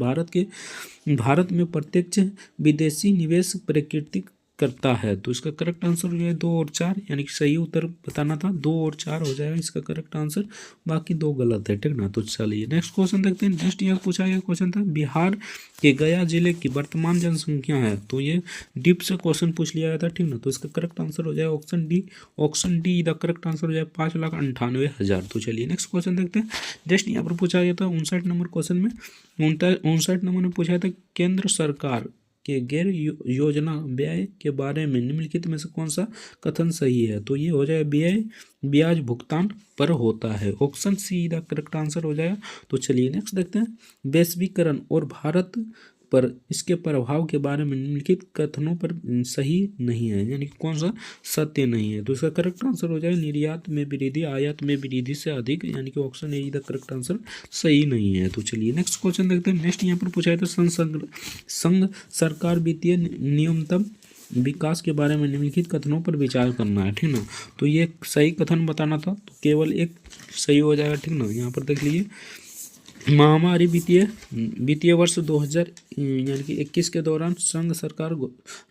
भारत में प्रत्यक्ष विदेशी निवेश प्रकृति करता है, तो इसका करेक्ट आंसर हो जाएगा 2 और 4, यानी कि सही उत्तर बताना था, 2 और 4 हो जाएगा इसका करेक्ट आंसर, बाकी 2 गलत है, ठीक ना। तो चलिए नेक्स्ट क्वेश्चन देखते हैं। नेक्स्ट यहाँ पूछा गया क्वेश्चन था बिहार के गया जिले की वर्तमान जनसंख्या है, तो ये डीप से क्वेश्चन पूछ लिया गया था, ठीक ना। तो इसका करेक्ट आंसर हो जाएगा option D the correct answer हो जाएगा 5,98,000। तो चलिए नेक्स्ट क्वेश्चन देखते हैं। नेक्स्ट यहाँ पर पूछा गया था 59 नंबर क्वेश्चन में 59 नंबर में पूछा था केंद्र सरकार के गैर योजना व्यय के बारे में निम्नलिखित में से कौन सा कथन सही है, तो ये हो जाएगा व्यय ब्याज भुगतान पर होता है, option see the correct answer हो जाएगा। तो चलिए नेक्स्ट देखते हैं। वैश्वीकरण और भारत पर इसके प्रभाव के बारे में निम्नलिखित कथनों पर सही नहीं है, यानी कि कौन सा सत्य नहीं है, तो इसका करेक्ट आंसर हो जाएगा निर्यात में वृद्धि आयात में वृद्धि से अधिक, यानी कि option A the correct answer सही नहीं है। तो चलिए नेक्स्ट क्वेश्चन देखते हैं। नेक्स्ट यहाँ पर पूछा है तो संघ सरकार वित्तीय न्यूनतम विकास के बारे में निम्नलिखित कथनों पर विचार करना है, ठीक ना। तो ये सही कथन बताना था, तो केवल एक सही हो जाएगा, ठीक ना। यहाँ पर देख लीजिए महामारी वित्तीय वर्ष 2000 यानी कि 21 के दौरान संघ सरकार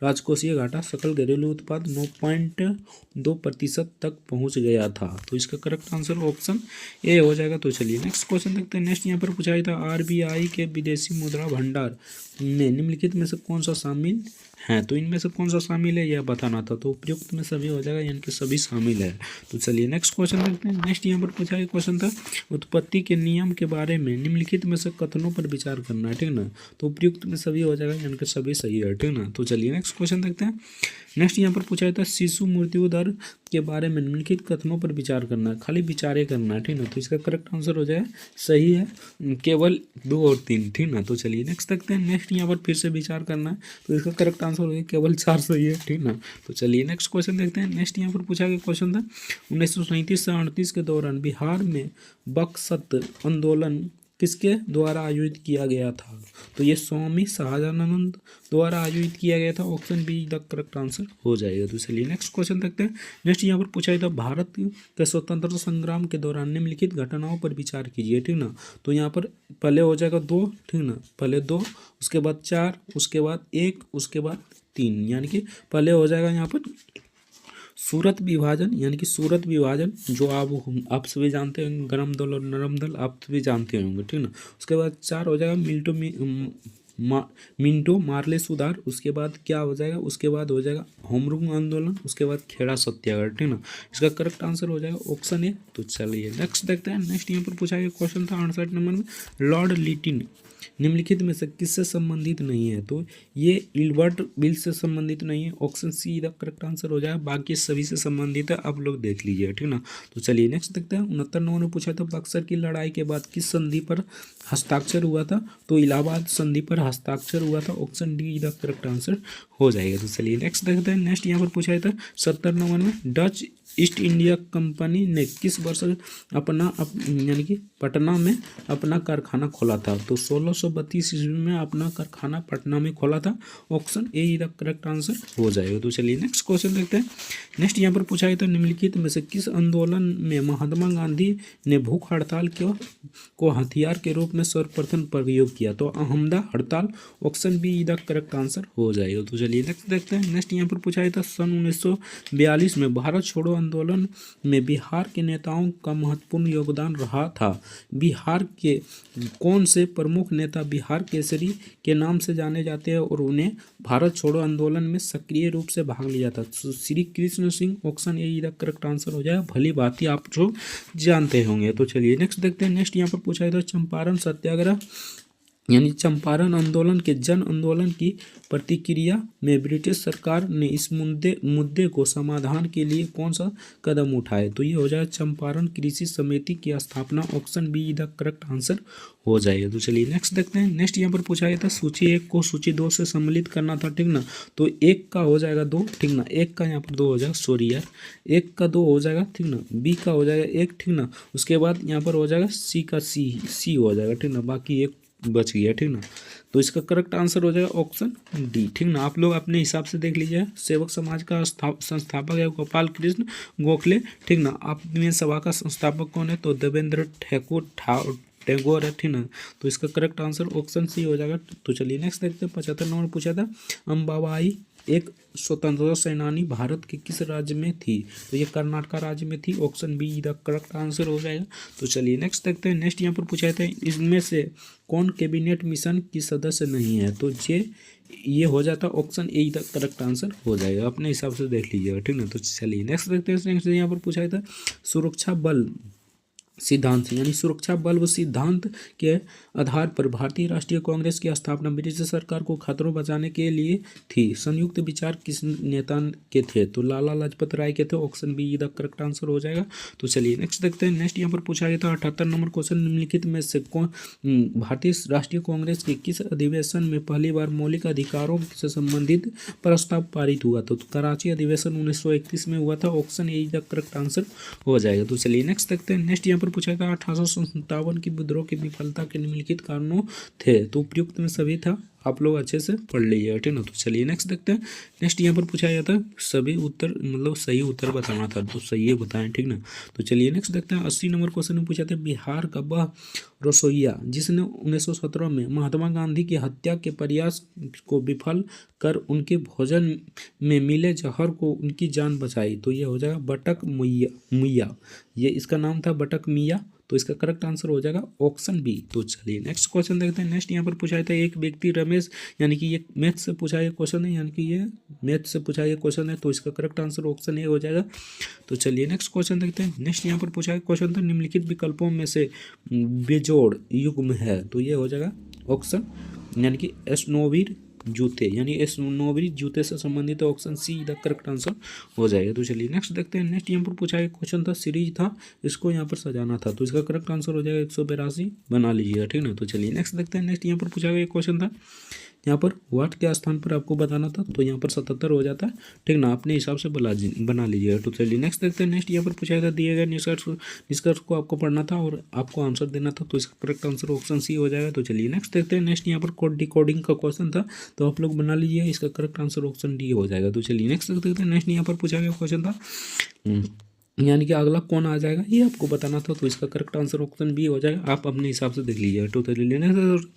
राजकोषीय घाटा सकल घरेलू उत्पाद 9.2% तक पहुंच गया था, तो इसका करेक्ट आंसर ऑप्शन ए हो जाएगा। तो चलिए नेक्स्ट क्वेश्चन देखते हैं। नेक्स्ट यहाँ पर पूछा गया था आरबीआई के विदेशी मुद्रा भंडार में निम्नलिखित में से कौन सा शामिल है, तो इनमें से कौन सा शामिल है यह बताना था, तो उपयुक्त में सभी हो जाएगा, यानी कि सभी शामिल है। तो चलिए नेक्स्ट क्वेश्चन देखते हैं। नेक्स्ट यहाँ पर पूछा गया क्वेश्चन था उत्पत्ति के नियम के बारे में निम्नलिखित में से कथनों पर विचार करना है, ठीक ना। तो उपयुक्त में सभी हो जाएगा, यानी कि सभी सही है, ठीक ना। तो चलिए नेक्स्ट क्वेश्चन देखते हैं। नेक्स्ट यहाँ पर पूछा गया था शिशु मृत्यु दर के बारे में निम्नलिखित कथनों पर विचार करना है, खाली विचारे करना है, ठीक ना। तो इसका करेक्ट आंसर हो जाए सही है, केवल 2 और 3, ठीक ना। तो चलिए नेक्स्ट देखते हैं। नेक्स्ट यहाँ पर फिर से विचार करना है, तो इसका करेक्ट आंसर हो जाए केवल 4 सही है, ठीक ना। तो चलिए नेक्स्ट क्वेश्चन देखते हैं। नेक्स्ट यहाँ पर पूछा गया क्वेश्चन था 1937 से 38 के दौरान बिहार में बक्सत आंदोलन किसके द्वारा आयोजित किया गया था, तो ये स्वामी सहजानंद द्वारा आयोजित किया गया था, option be the correct answer हो जाएगा। तो चलिए नेक्स्ट क्वेश्चन देखते हैं। नेक्स्ट यहाँ पर पूछा गया था भारत के स्वतंत्रता संग्राम के दौरान निम्नलिखित घटनाओं पर विचार कीजिए, ठीक ना। तो यहाँ पर पहले हो जाएगा 2, ठीक ना, पहले 2, उसके बाद 4, उसके बाद 1, उसके बाद 3, यानी कि पहले हो जाएगा यहाँ पर सूरत विभाजन, यानी कि सूरत विभाजन जो आप सभी जानते होंगे, गरम दल और नरम दल आप सभी जानते होंगे, ठीक ना। उसके बाद 4 हो जाएगा मिंटो मार्ले सुधार। उसके बाद क्या हो जाएगा, उसके बाद हो जाएगा होमरूल आंदोलन। उसके बाद खेड़ा सत्याग्रह, ठीक ना। इसका करेक्ट आंसर हो जाएगा ऑप्शन ए। तो चलिए नेक्स्ट देखते हैं। नेक्स्ट यहाँ पर पूछा गया क्वेश्चन था 68 नंबर में, लॉर्ड लिटिन निम्नलिखित में से किससे संबंधित नहीं है। तो ये इल्बर्ट बिल से संबंधित नहीं है, ऑप्शन सी इधर करेक्ट आंसर हो जाएगा। बाकी सभी से संबंधित है, आप लोग देख लीजिए, ठीक ना। तो चलिए नेक्स्ट देखते हैं। 69 नंबर ने पूछा था बक्सर की लड़ाई के बाद किस संधि पर हस्ताक्षर हुआ था। तो इलाहाबाद संधि पर हस्ताक्षर हुआ था, ऑप्शन डी इधर करेक्ट आंसर हो जाएगा। तो चलिए नेक्स्ट देखते हैं। नेक्स्ट यहाँ पर पूछा था 70 नंबर में, डच ईस्ट इंडिया कंपनी ने किस वर्ष यानी कि पटना में अपना कारखाना खोला था। तो 1632 ईस्वी में अपना कारखाना पटना में खोला था, ऑप्शन ए इधर करेक्ट आंसर हो जाएगा। तो चलिए नेक्स्ट क्वेश्चन देखते हैं। नेक्स्ट यहाँ पर पूछा गया था निम्नलिखित में से किस आंदोलन में महात्मा गांधी ने भूख हड़ताल को हथियार के रूप में सर्वप्रथम प्रयोग किया। तो अहमदा हड़ताल, ऑप्शन बी इधर करेक्ट आंसर हो जाएगा। तो चलिए नेक्स्ट देखते हैं। नेक्स्ट यहाँ पर पूछा गया था सन 1942 में भारत छोड़ो आंदोलन में बिहार के नेताओं का महत्वपूर्ण योगदान रहा था। बिहार के कौन से प्रमुख नेता बिहार केसरी के नाम से जाने जाते हैं और उन्हें भारत छोड़ो आंदोलन में सक्रिय रूप से भाग लिया था। तो श्री कृष्ण सिंह, ऑप्शन ए इधर करेक्ट आंसर हो जाएगा। भली बात ही आप जो जानते होंगे। तो चलिए नेक्स्ट देखते हैं। नेक्स्ट यहाँ पर पूछा गया था चंपारण सत्याग्रह यानी चंपारण आंदोलन के जन आंदोलन की प्रतिक्रिया में ब्रिटिश सरकार ने इस मुद्दे को समाधान के लिए कौन सा कदम उठाए। तो ये हो जाएगा चंपारण कृषि समिति की स्थापना, ऑप्शन बी इधर करेक्ट आंसर हो जाएगा। तो चलिए नेक्स्ट देखते हैं। नेक्स्ट यहाँ पर पूछा गया था सूची 1 को सूची 2 से सम्मिलित करना था, ठीक ना। तो 1 का हो जाएगा 2, ठीक ना। 1 का यहाँ पर 2 हो जाएगा, सॉरी यार, 1 का 2 हो जाएगा, ठीक ना। बी का हो जाएगा 1, ठीक ना। उसके बाद यहाँ पर हो जाएगा सी का सी हो जाएगा, ठीक ना। बाकी 1 बच गया, ठीक ना। तो इसका करेक्ट आंसर हो जाएगा ऑप्शन डी, ठीक ना। आप लोग अपने हिसाब से देख लीजिए। सेवक समाज का संस्थापक है गोपाल कृष्ण गोखले, ठीक ना। आप में सभा का संस्थापक कौन है, तो देवेंद्र टैगोर है, ठीक ना। तो इसका करेक्ट आंसर ऑप्शन सी हो जाएगा। तो चलिए नेक्स्ट देखते हैं। 75 नंबर पूछा था अम्बाबाई एक स्वतंत्रता सेनानी भारत के किस राज्य में थी। तो ये कर्नाटक राज्य में थी, ऑप्शन बी इधर करेक्ट आंसर हो जाएगा। तो चलिए नेक्स्ट देखते हैं। नेक्स्ट यहाँ पर पूछा था इसमें से कौन कैबिनेट मिशन की सदस्य नहीं है। तो ये हो जाता है ऑप्शन ए इधर करेक्ट आंसर हो जाएगा। अपने हिसाब से देख लीजिएगा, ठीक ना। तो चलिए नेक्स्ट देखते हैं। नेक्स्ट यहाँ पर पूछा था सुरक्षा बल सिद्धांत यानी सुरक्षा बल व सिद्धांत के आधार पर भारतीय राष्ट्रीय कांग्रेस की स्थापना ब्रिटिश सरकार को खतरों बचाने के लिए थी। संयुक्त विचार किस नेता के थे। तो लाला लाजपत राय के थे, ऑप्शन बी इधर करेक्ट आंसर हो जाएगा। तो चलिए नेक्स्ट देखते हैं। नेक्स्ट यहाँ पर पूछा गया था 78 नंबर क्वेश्चन निम्नलिखित में से कौन भारतीय राष्ट्रीय कांग्रेस के किस अधिवेशन में पहली बार मौलिक अधिकारों से संबंधित प्रस्ताव पारित हुआ। तो कराची अधिवेशन 1931 में हुआ था, ऑप्शन ए इधर करेक्ट आंसर हो जाएगा। तो चलिए नेक्स्ट देखते हैं। नेक्स्ट यहाँ पर पूछा था 1857 की विद्रोह की विफलता के निम्नलिखित कारणों थे। तो उपयुक्त में सभी था, आप लोग अच्छे से पढ़ लीजिएगा, ठीक ना। तो चलिए नेक्स्ट देखते हैं। नेक्स्ट यहाँ पर पूछा गया था सभी उत्तर मतलब सही उत्तर बताना था, तो सही है बताएं, ठीक ना। तो चलिए नेक्स्ट देखते हैं। 80 नंबर क्वेश्चन में पूछा था बिहार का वह रसोइया जिसने 1917 में महात्मा गांधी की हत्या के प्रयास को विफल कर उनके भोजन में मिले जहर को उनकी जान बचाई। तो ये हो जाएगा बटक मियाँ, ये इसका नाम था बटक मियाँ। तो इसका करेक्ट आंसर हो जाएगा ऑप्शन बी। तो चलिए नेक्स्ट क्वेश्चन देखते हैं। नेक्स्ट यहाँ पर पूछा था एक व्यक्ति रमेश, यानी कि ये मैथ से पूछा गया क्वेश्चन है, यानी कि ये मैथ से पूछा गया क्वेश्चन है। तो इसका करेक्ट आंसर ऑप्शन ए हो जाएगा। तो चलिए नेक्स्ट क्वेश्चन देखते हैं। नेक्स्ट यहाँ पर पूछा गया क्वेश्चन था निम्नलिखित विकल्पों में से बेजोड़ युग्म है। तो ये हो जाएगा ऑप्शन यानी कि स्नोवीर जूते, यानी स्नोवीर जूते से संबंधित ऑप्शन सी इधर करेक्ट आंसर हो जाएगा। तो चलिए नेक्स्ट देखते हैं। नेक्स्ट यहाँ पर पूछा गया क्वेश्चन था सीरीज था, इसको यहाँ पर सजाना था। तो इसका करेक्ट आंसर हो जाएगा 182 बना लीजिएगा, ठीक ना। तो चलिए नेक्स्ट देखते हैं। नेक्स्ट यहाँ पर पूछा गया क्वेश्चन था यहाँ पर वाट के स्थान पर आपको बताना था, तो यहाँ पर 77 हो जाता है, ठीक ना। अपने हिसाब से बना लीजिएगा। तो चलिए नेक्स्ट देखते हैं। नेक्स्ट यहाँ पर पूछा था दिए गए निष्कर्ष को आपको पढ़ना था और आपको आंसर देना था। तो इसका करेक्ट आंसर ऑप्शन सी हो जाएगा। तो चलिए नेक्स्ट देखते हैं। नेक्स्ट यहाँ पर कोड डिकोडिंग का क्वेश्चन था, तो आप लोग बना लीजिए। इसका करेक्ट आंसर ऑप्शन डी हो जाएगा। तो चलिए नेक्स्ट देखते हैं। नेक्स्ट यहाँ पर पूछा गया क्वेश्चन था यानी कि अगला कौन आ जाएगा ये आपको बताना था। तो इसका करेक्ट आंसर ऑप्शन बी हो जाएगा। आप अपने हिसाब से देख लीजिएगा। तो चलिए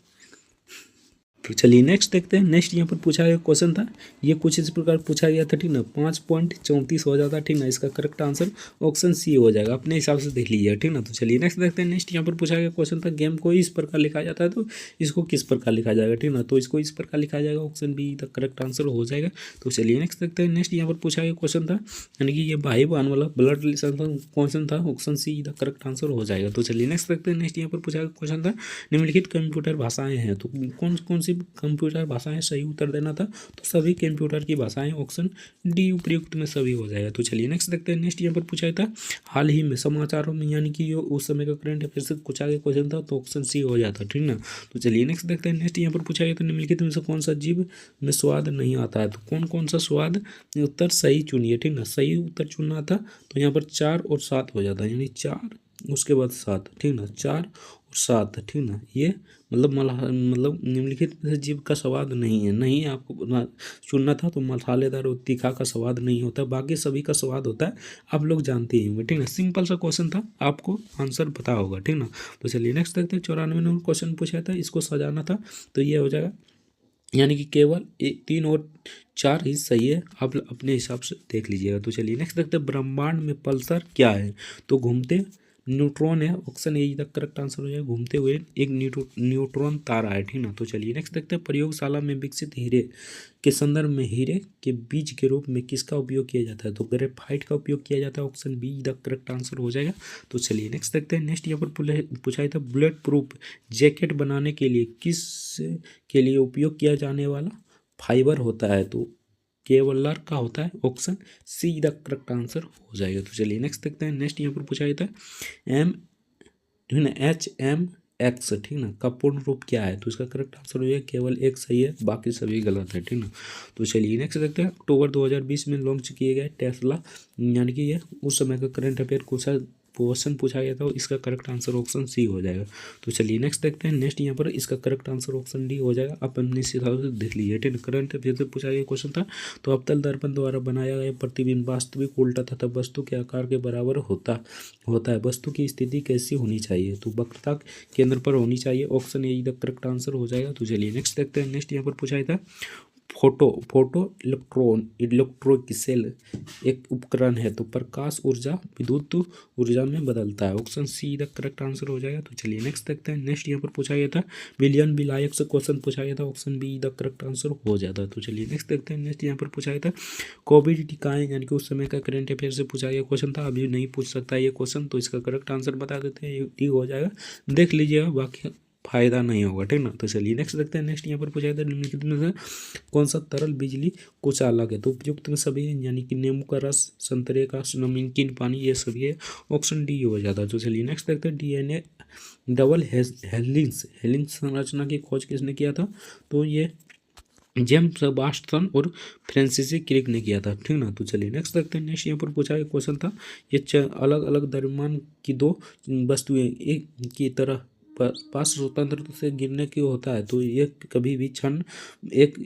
तो चलिए नेक्स्ट देखते हैं। नेक्स्ट यहाँ पर पूछा गया क्वेश्चन था, ये कुछ इस प्रकार पूछा गया था, ठीक ना। 5.34 हो जाता, ठीक ना। इसका करेक्ट आंसर ऑप्शन सी हो जाएगा, अपने हिसाब से देख लीजिए, ठीक ना। तो चलिए नेक्स्ट देखते हैं। नेक्स्ट यहाँ पर पूछा गया क्वेश्चन था, गेम को इस प्रकार लिखा जाता है तो इसको किस प्रकार लिखा जाएगा, ठीक ना। तो इसको इस प्रकार लिखा जाएगा, option be the correct answer हो जाएगा। तो चलिए नेक्स्ट देखते हैं। नेक्स्ट यहाँ पर पूछा गया क्वेश्चन था, यानी कि ये भाई बहन वाला ब्लड रिलेशन क्वेश्चन था, option see the correct answer हो जाएगा। तो चलिए नेक्स्ट देखते हैं। नेक्स्ट यहाँ पर पूछा गया क्वेश्चन था, निम्नलिखित कंप्यूटर भाषाएं हैं, तो कौन कौन सी कंप्यूटर भाषाएं, सही उत्तर देना था। तो सभी कंप्यूटर की भाषाएं, ऑप्शन डी उपयुक्त में सभी हो जाएगा। तो चलिए नेक्स्ट देखते हैं। नेक्स्ट यहाँ पर पूछा था, हाल ही में समाचारों में, यानी कि उस समय का करंट अफेयर से कुछ आगे क्वेश्चन था, तो ऑप्शन सी हो जाता, ठीक ना। तो चलिए नेक्स्ट देखते हैं। नेक्स्ट यहाँ पर पूछा गया था, निम्नलिखित में से कौन सा जीव में स्वाद नहीं आता है, तो कौन कौन सा स्वाद, उत्तर सही चुनिए, ठीक ना। सही उत्तर चुनना था, तो यहाँ पर 4 और 7 हो जाता है, यानी 4 उसके बाद 7, ठीक ना। 4 और 7, ठीक ना। ये मतलब निम्नलिखित में से जीव का स्वाद नहीं है, नहीं आपको चुनना था। तो मसालेदार और तीखा का स्वाद नहीं होता, बाकी सभी का स्वाद होता है, आप लोग जानते ही होंगे, ठीक ना। सिंपल सा क्वेश्चन था, आपको आंसर पता होगा, ठीक ना। तो चलिए नेक्स्ट देखते हैं। 94 नंबर क्वेश्चन पूछा था, इसको सजाना था, तो ये हो जाएगा, यानी कि केवल 3 और 4 ही सही है, आप अपने हिसाब से देख लीजिएगा। तो चलिए नेक्स्ट देखते हैं। ब्रह्मांड में पल्सर क्या है, तो घूमते न्यूट्रॉन है, option A the correct answer हो जाएगा। घूमते हुए एक न्यूट्रॉन तारा है, ठीक ना। तो चलिए नेक्स्ट देखते हैं। प्रयोगशाला में विकसित हीरे के संदर्भ में हीरे के बीज के रूप में किसका उपयोग किया जाता है, तो ग्रेफाइट का उपयोग किया जाता है, option be the correct answer हो जाएगा। तो चलिए नेक्स्ट देखते हैं। नेक्स्ट यहाँ पर पूछा था, बुलेट प्रूफ जैकेट बनाने के लिए किस के लिए उपयोग किया जाने वाला फाइबर होता है, तो केवलर का होता है, option see the correct answer हो जाएगा। तो चलिए नेक्स्ट देखते हैं। नेक्स्ट यहाँ पर पूछा गया था, एम ठीक ना, HMX, ठीक ना, का पूर्ण रूप क्या है, तो इसका करेक्ट आंसर हो जाएगा, केवल एक सही है, बाकी सभी गलत है, ठीक ना। तो चलिए नेक्स्ट देखते हैं। अक्टूबर 2020 में लॉन्च किए गए टेस्ला, यानी कि ये उस समय का करंट अफेयर क्वेश्चन पूछा गया था, इसका करेक्ट आंसर ऑप्शन सी हो जाएगा। तो चलिए नेक्स्ट देखते हैं। नेक्स्ट यहाँ पर इसका करेक्ट आंसर ऑप्शन डी हो जाएगा, आप अपने हिसाब से देख लीजिए, ठीक है। करंट अफेयर से पूछा गया क्वेश्चन था, तो अवतल दर्पण द्वारा बनाया गया प्रतिबिंब वास्तविक, उल्टा तथा वस्तु के आकार के बराबर होता है। वस्तु की स्थिति कैसी होनी चाहिए, तो वक्रता केंद्र पर होनी चाहिए, option A the correct answer हो जाएगा। तो चलिए नेक्स्ट देखते हैं। नेक्स्ट यहाँ पर पूछा गया था, फोटो इलेक्ट्रो सेल एक उपकरण है, तो प्रकाश ऊर्जा विद्युत ऊर्जा में बदलता है, option see the correct answer हो जाएगा। तो चलिए नेक्स्ट देखते हैं। नेक्स्ट यहाँ पर पूछा गया था, विलियम विलायक से क्वेश्चन पूछा गया था, option be the correct answer हो जाता है। तो चलिए नेक्स्ट देखते हैं। नेक्स्ट यहाँ पर पूछा गया था, कोविड टीकाएं, यानी कि उस समय का करंट अफेयर से पूछा गया क्वेश्चन था, अभी नहीं पूछ सकता ये क्वेश्चन, तो इसका करेक्ट आंसर बता देते हैं, ये ठीक हो जाएगा, देख लीजिएगा, बाकी फायदा नहीं होगा, ठीक ना। तो चलिए नेक्स्ट देखते हैं। नेक्स्ट यहाँ पर पूछा गया था, निम्नलिखित में से कौन सा तरल बिजली को चालक है, तो उपयुक्त में सभी है, यानी कि नींबू का रस, संतरे का नमकीन पानी, ये सभी है, ऑप्शन डी हो जाता है। तो चलिए नेक्स्ट देखते हैं। DNA डबल हेलिक्स संरचना की खोज किसने किया था, तो ये जेम्स सेबास्टियन और फ्रांसीसी क्रिक ने किया था, ठीक ना। तो चलिए नेक्स्ट देखते हैं। नेक्स्ट यहाँ पर पूछा एक क्वेश्चन था, ये अलग अलग द्रव्यमान की दो वस्तुएं एक की तरह पास स्वतंत्र से गिरने की होता है, तो ये कभी भी क्षण एक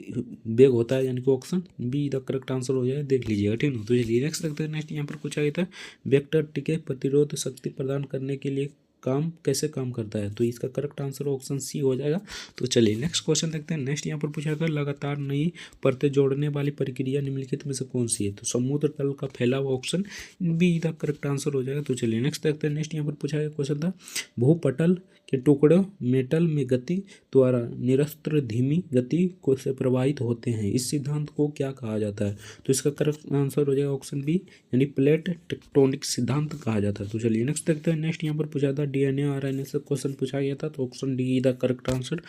वेग होता है, यानी कि option be the correct answer हो जाए, देख लीजिएगा, ठीक ना। तो चलिए नेक्स्ट देखते हैं। नेक्स्ट यहाँ पर पूछा गया था, वेक्टर टिके प्रतिरोध शक्ति प्रदान करने के लिए कैसे काम करता है, तो इसका करेक्ट आंसर ऑप्शन सी हो जाएगा। तो चलिए नेक्स्ट क्वेश्चन देखते हैं। नेक्स्ट यहाँ पर पूछा गया, लगातार नई परतें जोड़ने वाली प्रक्रिया निम्नलिखित में से कौन सी है, तो समुद्र तल का फैलाव, option be the correct answer हो जाएगा। तो चलिए नेक्स्ट देखते हैं। नेक्स्ट यहाँ पर पूछा गया क्वेश्चन था, भूपटल के टुकड़े मेटल में गति द्वारा निरस्त्र धीमी गति को से प्रभावित होते हैं, इस सिद्धांत को क्या कहा जाता है, तो इसका करेक्ट आंसर हो जाएगा ऑप्शन बी, यानी प्लेट टेक्टोनिक सिद्धांत कहा जाता है। तो चलिए नेक्स्ट देखते हैं। नेक्स्ट यहाँ पर पूछा था, DNA RNA से क्वेश्चन पूछा गया था, तो option D the correct answer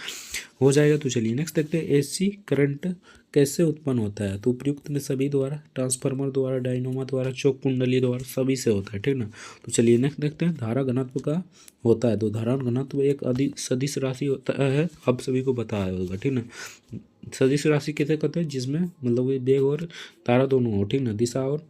हो जाएगा। तो चलिए नेक्स्ट देखते हैं। AC करंट कैसे उत्पन्न होता है, तो उपयुक्त में सभी द्वारा, ट्रांसफार्मर द्वारा, डायनोमा द्वारा, चौक कुंडली द्वारा, सभी से होता है, ठीक ना। तो चलिए नेक्स्ट देखते हैं। धारा घनत्व का होता है, तो धारा घनत्व एक सदिश राशि होता है, आप सभी को पता होगा, ठीक ना। सदिश राशि कैसे कहते हैं, जिसमें मतलब वेग और धारा दोनों हो, ठीक ना, दिशा और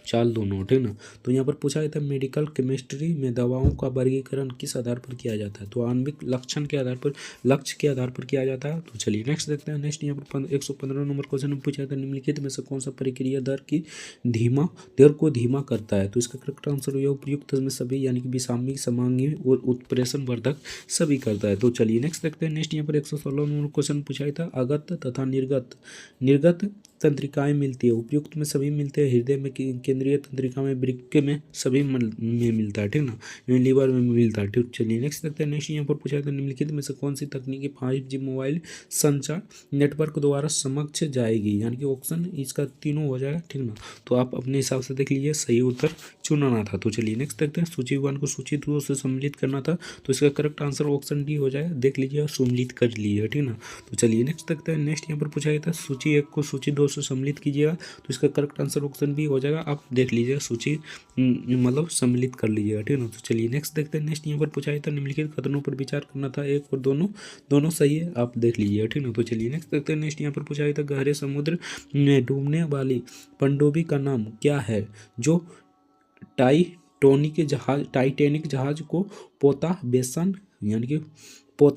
चाल दोनों, ठीक ना। तो यहाँ पर पूछा गया था मेडिकल केमिस्ट्री में दवाओं का वर्गीकरण किस आधार पर किया जाता है, तो आणविक लक्षण के आधार पर, लक्ष्य के आधार पर किया जाता है। तो चलिए नेक्स्ट देखते हैं। नेक्स्ट यहाँ पर 115 नंबर क्वेश्चन में पूछा था निम्नलिखित में से कौन सा प्रक्रिया दर को धीमा करता है, तो इसका करेक्ट आंसर हो उपयुक्त में सभी, यानी कि विषामी, समांगी और उत्प्रेषण वर्धक सभी करता है। तो चलिए नेक्स्ट देखते हैं। नेक्स्ट यहाँ पर 116 नंबर क्वेश्चन पूछा था आगत तथा निर्गत तंत्रिकाएं मिलती है, उपयुक्त में सभी मिलते हैं, हृदय में, केंद्रीय तंत्रिका में, वृक्क में, सभी में मिलता है, ठीक ना, लीवर में मिलता है, ठीक। चलिए नेक्स्ट देखते हैं। नेक्स्ट यहाँ पर पूछा था निम्नलिखित में से कौन सी तकनीकी 5G मोबाइल संचार नेटवर्क द्वारा समक्ष जाएगी, यानी कि ऑप्शन इसका तीनों हो जाएगा, ठीक ना। तो आप अपने हिसाब से देख लीजिए, सही उत्तर चुनाना था। तो चलिए नेक्स्ट देखते हैं। सूची 1 को सूची 2 से सम्मिलित करना था, तो इसका करेक्ट आंसर ऑप्शन डी हो जाएगा, देख लीजिए और सम्मिलित कर लीजिए, ठीक ना। तो चलिए नेक्स्ट देखते हैं। नेक्स्ट यहाँ पर पूछा गया था सूची 1 को सूची 2 से सम्मिलित कीजिएगा, तो इसका करेक्ट आंसर ऑप्शन बी हो जाएगा, आप देख लीजिए सूची मतलब सम्मिलित कर लीजिएगा, ठीक ना। तो चलिए नेक्स्ट देखते हैं। नेक्स्ट यहाँ पर पूछा गया था निम्नलिखित कथनों पर विचार करना था, एक और दोनों सही है, आप देख लीजिएगा, ठीक ना। तो चलिए नेक्स्ट देखते हैं। नेक्स्ट यहाँ पर पूछा गया था गहरे समुद्र में डूबने वाली पनडुब्बी का नाम क्या है, जो टाइटैनिक जहाज को पोता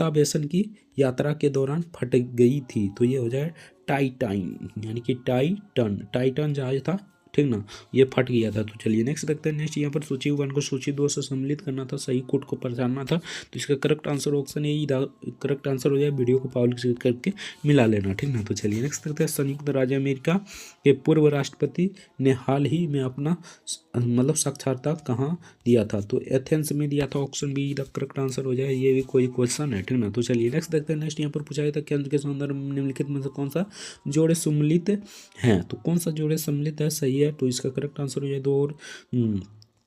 बेसन की यात्रा के दौरान फट गई थी, तो ये हो जाए टाइटाइन, यानी कि टाइटन जहाज था, ठीक ना, ये फट गया था। तो चलिए नेक्स्ट देखते हैं। नेक्स्ट यहाँ पर सूची 1 को सूची 2 से सम्मिलित करना था, सही कोड को पहचानना था, तो इसका करेक्ट आंसर ऑप्शन यही करेक्ट आंसर हो जाए, वीडियो को पब्लिश करके मिला लेना, ठीक ना। तो चलिए नेक्स्ट देखते हैं। संयुक्त राज्य अमेरिका के पूर्व राष्ट्रपति ने हाल ही में अपना मतलब साक्षात्कार कहाँ दिया था, तो एथेंस में दिया था, option be the correct answer हो जाए, ये भी कोई क्वेश्चन है, ठीक ना। तो चलिए नेक्स्ट देखते हैं। नेक्स्ट यहाँ पर पूछा गया था केंद्र के सौंदर्य निम्नलिखित में से कौन सा जोड़े सम्मिलित हैं, तो कौन सा जोड़े सम्मिलित है, सही है, तो इसका करेक्ट आंसर हो जाए 2 और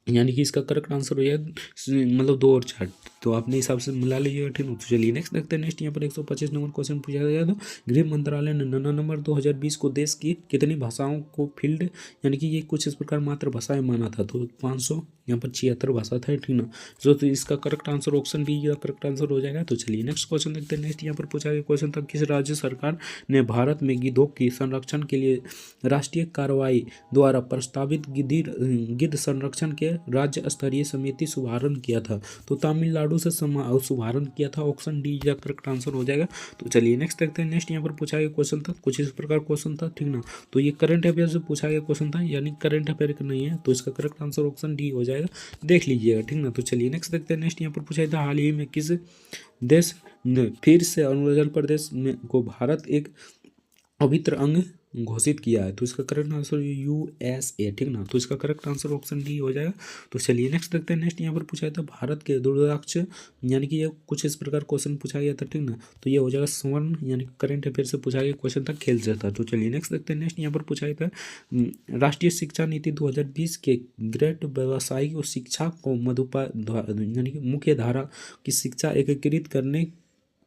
यानी कि इसका करेक्ट आंसर हो जाए मतलब 2 और 4, तो अपने हिसाब से मिला लीजिएगा, ठीक है। तो चलिए नेक्स्ट देखते हैं। नेक्स्ट यहाँ पर 125 नंबर क्वेश्चन पूछा गया था गृह मंत्रालय ने नवंबर 2020 को देश की कितनी भाषाओं को फील्ड, यानी कि ये कुछ इस प्रकार मातृभाषाएं माना था, तो 500 यहाँ पर 76 भाषा था, ठीक ना। तो इसका करेक्ट आंसर ऑप्शन बी का करेक्ट आंसर हो जाएगा। तो चलिए नेक्स्ट क्वेश्चन देखते हैं। नेक्स्ट यहाँ पर पूछा गया क्वेश्चन था किस राज्य सरकार ने भारत में गिद्धों की संरक्षण के लिए राष्ट्रीय कार्रवाई द्वारा प्रस्तावित गिद्ध संरक्षण के राज्य स्तरीय समिति शुभारंभ किया था, तो तमिलनाडु से शुभारंभ किया था, ऑप्शन डी का करेक्ट आंसर हो जाएगा। तो चलिए नेक्स्ट देखते हैं। नेक्स्ट यहाँ पर पूछा गया क्वेश्चन था कुछ इस प्रकार क्वेश्चन था, ठीक ना, तो ये करंट अफेयर से पूछा गया क्वेश्चन था, यानी करंट अफेयर का नहीं है, तो इसका करेक्ट आंसर ऑप्शन डी हो जाएगा, देख लीजिएगा, ठीक ना। तो चलिए नेक्स्ट देखते हैं। नेक्स्ट यहाँ पर पूछा था हाल ही में किस देश ने फिर से अरुणाचल प्रदेश में को भारत एक अभिन्न अंग घोषित किया है, तो इसका करेक्ट आंसर USA, ठीक ना। तो इसका करेक्ट आंसर ऑप्शन डी हो जाएगा। तो चलिए नेक्स्ट देखते हैं। नेक्स्ट यहाँ पर पूछा था भारत के दूरदराक्ष, यानी कि ये कुछ इस प्रकार क्वेश्चन पूछा गया था, ठीक ना, तो ये हो जाएगा स्वर्ण, यानी करंट अफेयर से पूछा गया क्वेश्चन था, खेल से था। तो चलिए नेक्स्ट देखते हैं। नेक्स्ट यहाँ पर पूछा गया था राष्ट्रीय शिक्षा नीति 2020 के ग्रेड व्यावसायिक शिक्षा को यानी कि मुख्य धारा की शिक्षा एकीकृत करने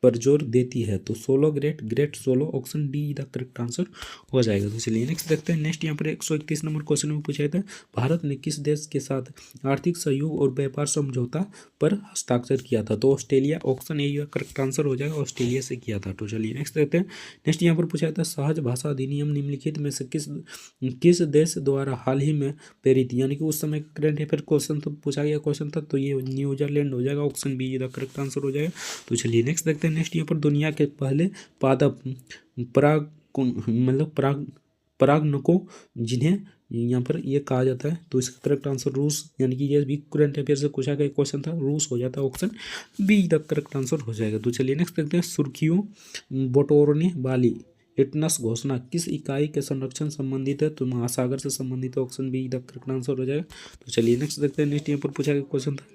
पर जोर देती है, तो 16 grade 16, option D the correct answer हो जाएगा। तो चलिए नेक्स्ट देखते हैं। नेक्स्ट यहाँ पर 131 नंबर क्वेश्चन में पूछा था भारत ने किस देश के साथ आर्थिक सहयोग और व्यापार समझौता पर हस्ताक्षर किया था, तो ऑस्ट्रेलिया, ऑप्शन ए का करेक्ट आंसर हो जाएगा, ऑस्ट्रेलिया से किया था। तो चलिए नेक्स्ट देखते हैं। नेक्स्ट यहाँ पर पूछा था सहज भाषा अधिनियम निम्नलिखित में से किस देश द्वारा हाल ही में प्रेरित, यानी कि उस समय करंट अफेयर क्वेश्चन तो पूछा गया क्वेश्चन था, तो ये न्यूजीलैंड हो जाएगा, option be the correct answer हो जाएगा। तो चलिए नेक्स्ट देखते हैं। नेक्स्ट यहाँ पर दुनिया के पहले पादप परागणकों जिन्हें यहाँ पर ये कहा जाता है, तो इसका करेक्ट आंसर रूस, यानी कि ये भी करंट अफेयर से पूछा गया क्वेश्चन था, रूस हो जाता है, option be the correct answer हो जाएगा। तो चलिए नेक्स्ट देखते हैं। सुर्खियों बटोरने वाली एटनस घोषणा किस इकाई के संरक्षण संबंधित है, तो महासागर से संबंधित है, option be the correct answer हो जाएगा। तो चलिए नेक्स्ट देखते हैं। नेक्स्ट यहाँ पर पूछा गया क्वेश्चन था